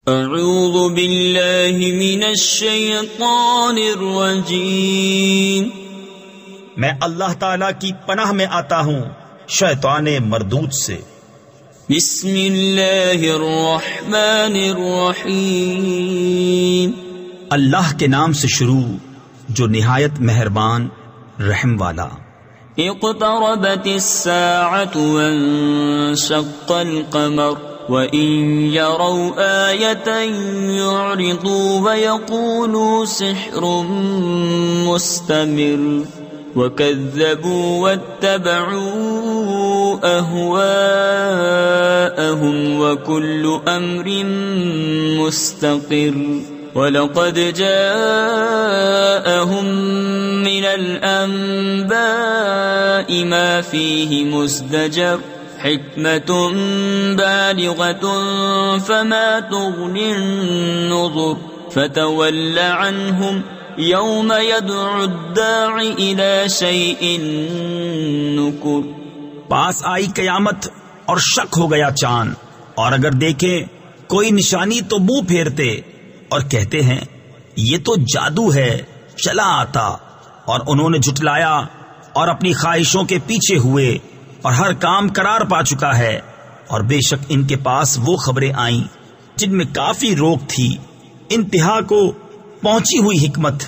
اعوذ باللہ من الشیطان الرجیم، میں اللہ تعالی کی پناہ میں آتا ہوں شیطان مردود سے۔ بسم اللہ الرحمن الرحیم، اللہ کے نام سے شروع جو نہایت مہربان رحم والا۔ اقتربت الساعة وانشق القمر وَإِن يَرَوْا آيَةً يُعْرِضُوا وَيَقُولُوا سِحْرٌ مُسْتَمِرٌّ وَكَذَّبُوا وَاتَّبَعُوا أَهْوَاءَهُمْ وَكُلُّ أَمْرٍ مُسْتَقِرٌّ وَلَقَدْ جَاءَهُمْ مِنَ الْأَنْبَاءِ مَا فِيهِ مُزْدَجَرٌ حکمت بالغۃ فما تغنی النذر فتول عنہم یوم یدعو الداعی الی شیء نکر۔ پاس آئی قیامت اور شک ہو گیا چاند، اور اگر دیکھیں کوئی نشانی تو منہ پھیرتے اور کہتے ہیں یہ تو جادو ہے چلا آتا، اور انہوں نے جھٹلایا اور اپنی خواہشوں کے پیچھے ہوئے، اور ہر کام قرار پا چکا ہے۔ اور بے شک ان کے پاس وہ خبریں آئیں جن میں کافی روک تھی، انتہا کو پہنچی ہوئی حکمت،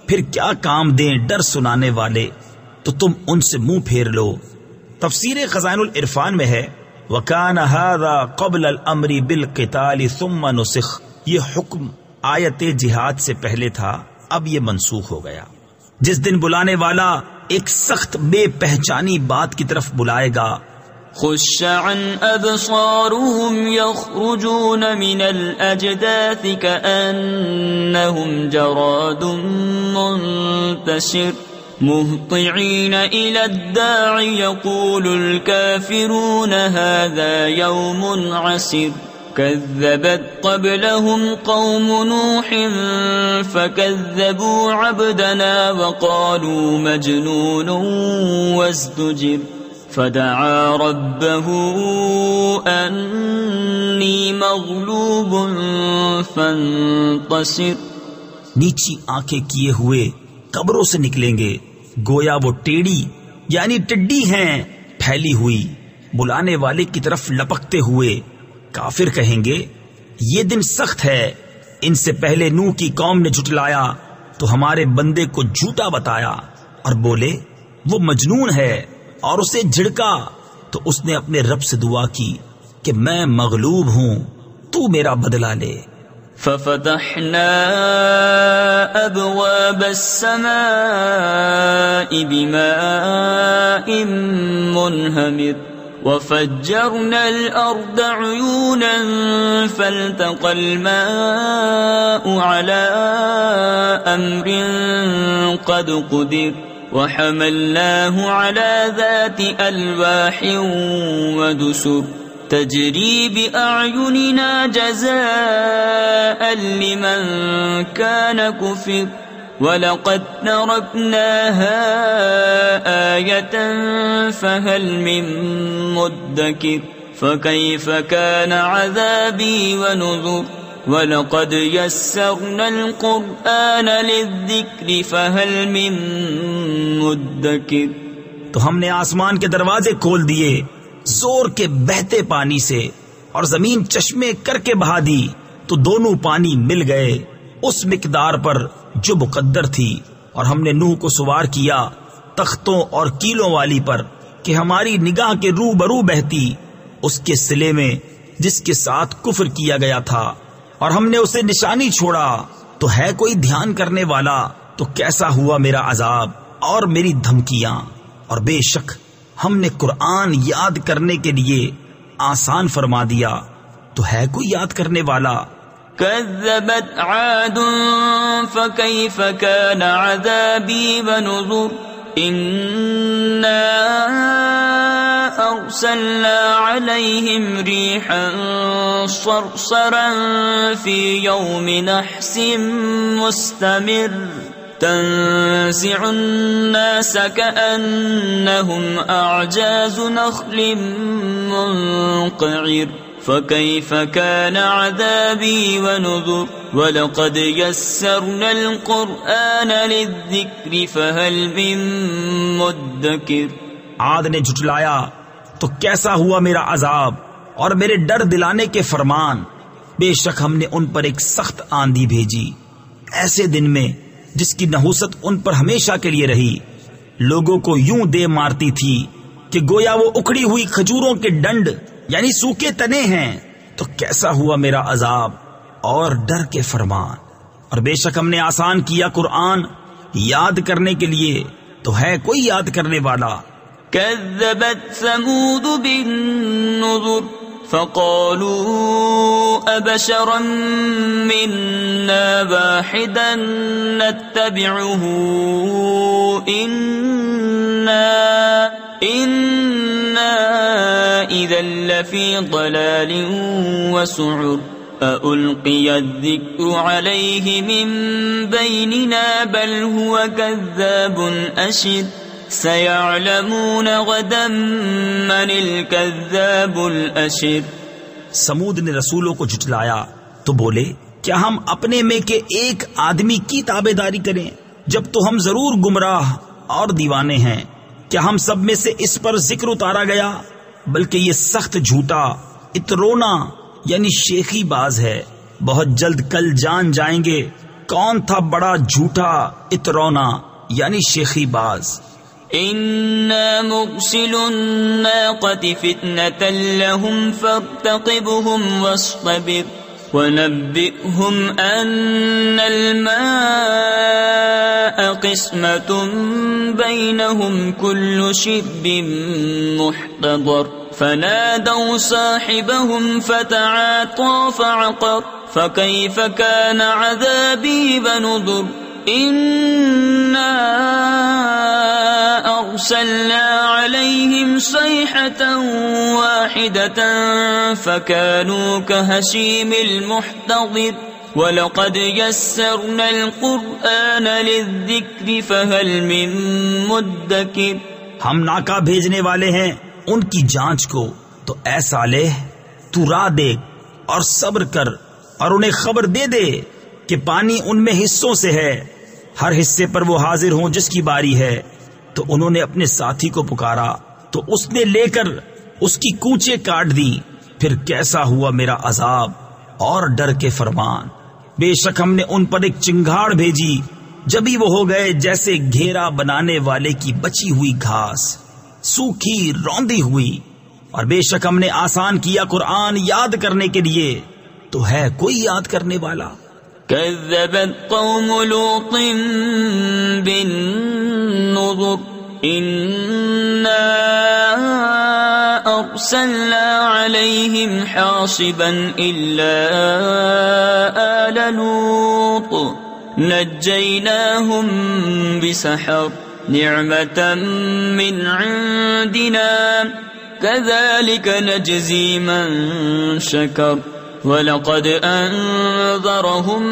پھر کیا کام دیں ڈر سنانے والے، تو تم ان سے منہ پھیر لو۔ تفسیر خزائن العرفان میں ہے وَكَانَ هَذَا قَبْلَ الْأَمْرِ بِالْقِتَالِ ثُمَّ نُسِخَ، یہ حکم آیت جہاد سے پہلے تھا، اب یہ منسوخ ہو گیا۔ جس دن بلانے والا ایک سخت بے پہچانی بات کی طرف بلائے گا، خش عن ابصارهم يخرجون من الاجداث كأنهم جراد منتشر مهطعين الى الداع يقول الكافرون هذا يوم عسر كذبت قبلهم قوم نوح فكذبوا عبدنا وقالوا مجنون وازدجر فدعا ربه أني مغلوب فانتصر۔ نیچی آنکھیں کیے ہوئے قبروں سے نکلیں گے، گویا وہ ٹیڑی یعنی ٹڈی ہیں پھیلی ہوئی، بلانے والے کی طرف لپکتے ہوئے۔ کافر کہیں گے یہ دن سخت ہے، ان سے پہلے نوح کی قوم نے جھٹلایا تو ہمارے بندے کو جھوٹا بتایا، اور بولے وہ مجنون ہے، اور اسے جھڑکا تو اس نے اپنے رب سے دعا کی کہ میں مغلوب ہوں، تو میرا بدلہ لے۔ ففتحنا ابواب السماء بماء منهمر وفجرنا الأرض عيونا فالتقى الماء على أمر قد قدر وحملناه على ذات ألواح ودسر تجري بأعيننا جزاء لمن كان كفر وَلَقَدْ تَرَكْنَاهَا آيَةً فَهَلْ مِن مُدَّكِرٍ فَكَيْفَ كَانَ عَذَابِي وَنُذُرِ وَلَقَدْ يَسَّرْنَا الْقُرْآنَ لِلذِّكْرِ فَهَلْ مِن مُدَّكِرٍ۔ تو ہم نے آسمان کے دروازے کھول دیے زور کے بہتے پانی سے، اور زمین چشمے کر کے بہا دی تو دونوں پانی مل گئے اس مقدار پر جو مقدر تھی، اور ہم نے نوح کو سوار کیا تختوں اور کیلوں والی پر کہ ہماری نگاہ کے روبرو بہتی اس کے سلے میں جس کے ساتھ کفر کیا گیا تھا، اور ہم نے اسے نشانی چھوڑا تو ہے کوئی دھیان کرنے والا، تو کیسا ہوا میرا عذاب اور میری دھمکیاں۔ اور بے شک ہم نے قرآن یاد کرنے کے لیے آسان فرما دیا، تو ہے کوئی یاد کرنے والا۔ كذبت عاد فكيف كان عذابي ونذر إنا أرسلنا عليهم ريحا صرصرا في يوم نحس مستمر تنزع الناس كأنهم أعجاز نخل منقعر فكيف كان عذابي ونذر ولقد يسرنا القرآن للذكر فهل من مدكر. عاد نے جھٹلایا تو کیسا ہوا میرا عذاب اور میرے ڈر دلانے کے فرمان. بے شک ہم نے ان پر ایک سخت آندھی بھیجی ایسے دن میں جس کی نحوست ان پر ہمیشہ کے لیے رہی. لوگوں کو یوں دے مارتی تھی کہ گویا وہ اکھڑی ہوئی کھجوروں کے ڈنڈ یعنی سوکھے تنے ہیں. تو کیسا ہوا میرا عذاب اور ڈر کے فرمان. اور بے شک ہم نے آسان کیا قرآن یاد کرنے کے لیے تو ہے کوئی یاد کرنے والا. كذبت ثمود بالنذر فقالوا أبشرا منا واحدا نتبعه إنا إذا لفي ضلال وسعر ألقي الذكر عليه من بيننا بل هو كذاب أشر سيعلمون غدا من الكذاب الأشر. سمود نے رسولوں کو جھٹلایا تو بولے کیا ہم اپنے میں کے ایک آدمی کی تابعداری کریں جب تو ہم ضرور گمراہ اور دیوانے ہیں. کیا ہم سب میں سے اس پر ذکر اتارا گیا بلکہ یہ سخت جھوٹا اترونا یعنی شیخی باز ہے. بہت جلد کل جان جائیں گے کون تھا بڑا جھوٹا اترونا یعنی شیخی باز. إنا مرسل الناقة فتنة لهم فارتقبهم واصطبر ونبئهم أن الماء قسمة بينهم كل شرب محتضر فنادوا صاحبهم فتعاطى فعقر فكيف كان عذابي ونذر. إنا أرسلنا عليهم صيحة واحدة فكانوا كهشيم المحتضر وَلَقَدْ يَسَّرْنَا الْقُرْآنَ لِلذِّكْرِ فَهَلْ مِن مُدَّكِرٍ. ہم ناکا بھیجنے والے ہیں ان کی جانچ کو، تو اے صالح تو راہ دیکھ اور صبر کر اور انہیں خبر دے دے کہ پانی ان میں حصوں سے ہے، ہر حصے پر وہ حاضر ہوں جس کی باری ہے. تو انہوں نے اپنے ساتھی کو پکارا تو اس نے لے کر اس کی کوچے کاٹ دی. پھر کیسا ہوا میرا عذاب اور ڈر کے فرمان. بے شک ہم نے ان پر ایک چنگھاڑ بھیجی، جبھی وہ ہو گئے جیسے گھیرا بنانے والے کی بچی ہوئی گھاس، سوکھی روندی ہوئی. اور بے شک ہم نے آسان کیا قرآن یاد کرنے کے لیے، تو ہے کوئی یاد کرنے والا. كذبت قوم لوط بالنذر إنا أرسلنا عليهم حاصبا إلا آل لوط نجيناهم بسحر نعمة من عندنا كذلك نجزي من شكر وَلَقَدْ أَنذَرَهُمْ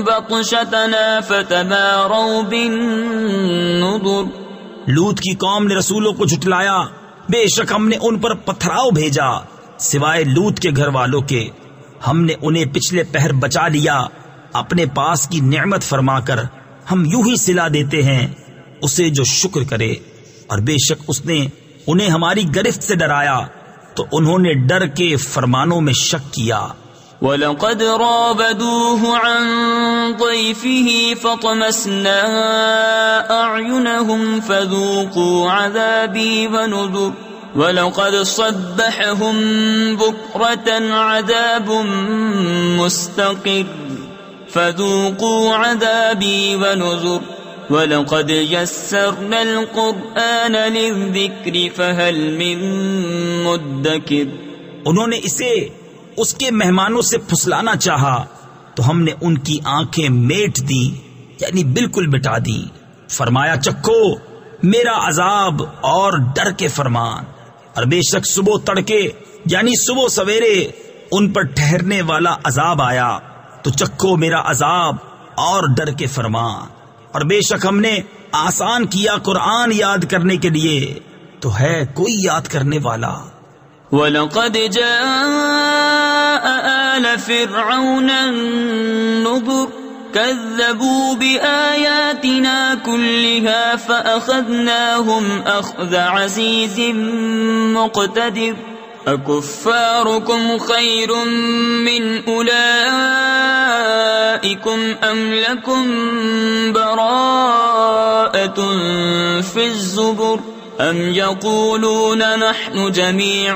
بَطْشَتَنَا فَتَمَارَوْا بِالنُّذُرِ. لوط کی قوم نے رسولوں کو جھٹلایا، بے شک ہم نے ان پر پتھراؤ بھیجا سوائے لوط کے گھر والوں کے. ہم نے انہیں پچھلے پہر بچا لیا اپنے پاس کی نعمت فرما کر. ہم یوں ہی صلہ دیتے ہیں اسے جو شکر کرے. اور بے شک اس نے انہیں ہماری گرفت سے ڈرایا تو انہوں نے ڈر کے فرمانوں میں شک کیا. وَلَقَدْ رَابَدُوهُ عَنْ ضَيْفِهِ فَطَمَسْنَا أَعْيُنَهُمْ فَذُوقُوا عَذَابِي وَنُذُرِ وَلَقَدْ صَبَّحَهُمْ بُكْرَةً عَذَابٌ مُسْتَقِرٌّ فَذُوقُوا عَذَابِي وَنُذُرِ وَلَقَدْ يَسَّرْنَا الْقُرْآنَ لِلذِّكْرِ فَهَلْ مِن مُدَّكِرٍ. انہوں نے اسے اس کے مہمانوں سے پھسلانا چاہا تو ہم نے ان کی آنکھیں میٹ دی یعنی بالکل مٹا دی. فرمایا چکھو میرا عذاب اور ڈر کے فرمان. اور بے شک صبح تڑکے یعنی صبح سویرے ان پر ٹھہرنے والا عذاب آیا تو چکھو میرا عذاب اور ڈر کے فرمان. اور بے شک ہم نے آسان کیا قرآن یاد کرنے کے لیے، تو ہے کوئی یاد کرنے والا. وَلَقَدْ جَاءَ آلَ فِرْعَوْنَ النُّذُرُ كَذَّبُوا بِآيَاتِنَا كُلِّهَا فَأَخَذْنَاهُمْ أَخْذَ عَزِيزٍ مُقْتَدِرٍ أَكُفَّارُكُمْ خَيْرٌ مِّنْ أُولَئِكُمْ أَمْ لَكُمْ بَرَاءَةٌ فِي الزُّبُرِ أَمْ يَقُولُونَ نَحْنُ جَمِيعٌ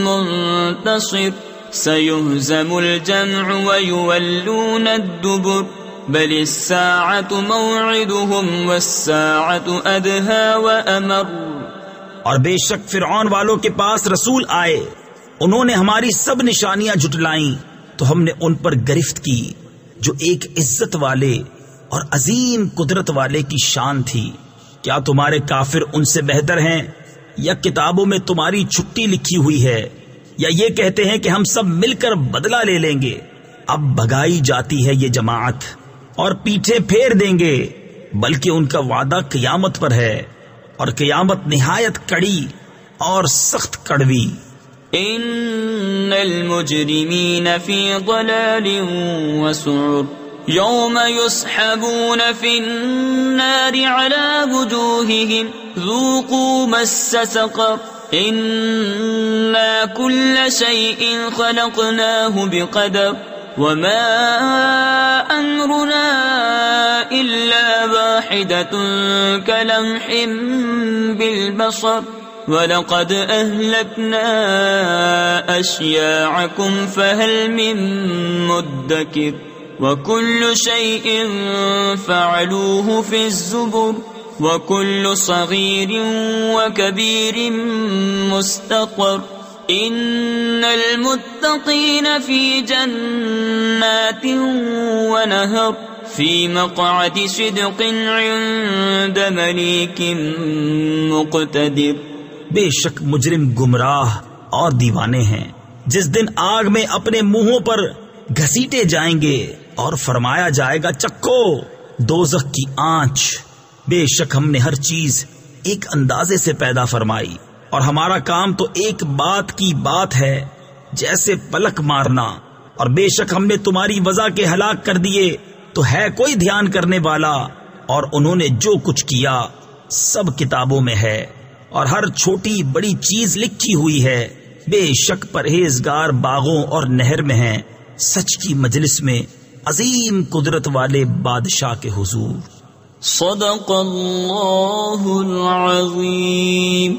مُنتَصِرٌ سَيُهْزَمُ الْجَمْعُ وَيُوَلُّونَ الدُّبُرَ بَلِ السَّاعَةُ مَوْعِدُهُمْ وَالسَّاعَةُ أَدْهَىٰ وَأَمَرُّ۔ اور بے شک فرعون والوں کے پاس رسول آئے، انہوں نے ہماری سب نشانیاں جھٹلائیں تو ہم نے ان پر گرفت کی جو ایک عزت والے اور عظیم قدرت والے کی شان تھی۔ کیا تمہارے کافر ان سے بہتر ہیں، یا کتابوں میں تمہاری چھٹی لکھی ہوئی ہے، یا یہ کہتے ہیں کہ ہم سب مل کر بدلہ لے لیں گے؟ اب بھگائی جاتی ہے یہ جماعت اور پیٹھے پھیر دیں گے، بلکہ ان کا وعدہ قیامت پر ہے، اور قیامت نہایت کڑی اور سخت کڑوی۔ ان المجرمین فی ضلال وسعر یوم یسحبون فی النار علی وجوہہم ذوقوا مس سقر انا کل شیء خلقناہ بقدر وما امرنا الا واحدۃ کلمح بالبصر وَلَقَدْ أَهْلَكْنَا أَشْيَاعَكُمْ فَهَلْ مِن مُّدَّكِرٍ وَكُلُّ شَيْءٍ فَعَلُوهُ فِي الزُّبُرِ وَكُلُّ صَغِيرٍ وَكَبِيرٍ مُسْتَطَرٍ إِنَّ الْمُتَّقِينَ فِي جَنَّاتٍ وَنَهَرٍ فِي مَقْعَدِ صِدْقٍ عِندَ مَلِيكٍ مُقْتَدِرٍ۔ بے شک مجرم گمراہ اور دیوانے ہیں، جس دن آگ میں اپنے منہوں پر گھسیٹے جائیں گے اور فرمایا جائے گا چکھو دوزخ کی آنچ۔ بے شک ہم نے ہر چیز ایک اندازے سے پیدا فرمائی، اور ہمارا کام تو ایک بات کی بات ہے جیسے پلک مارنا، اور بے شک ہم نے تمہاری وضع کے ہلاک کر دیے، تو ہے کوئی دھیان کرنے والا؟ اور انہوں نے جو کچھ کیا سب کتابوں میں ہے، اور ہر چھوٹی بڑی چیز لکھی ہوئی ہے۔ بے شک پرہیزگار باغوں اور نہر میں ہیں، سچ کی مجلس میں عظیم قدرت والے بادشاہ کے حضور۔ صدق اللہ العظیم۔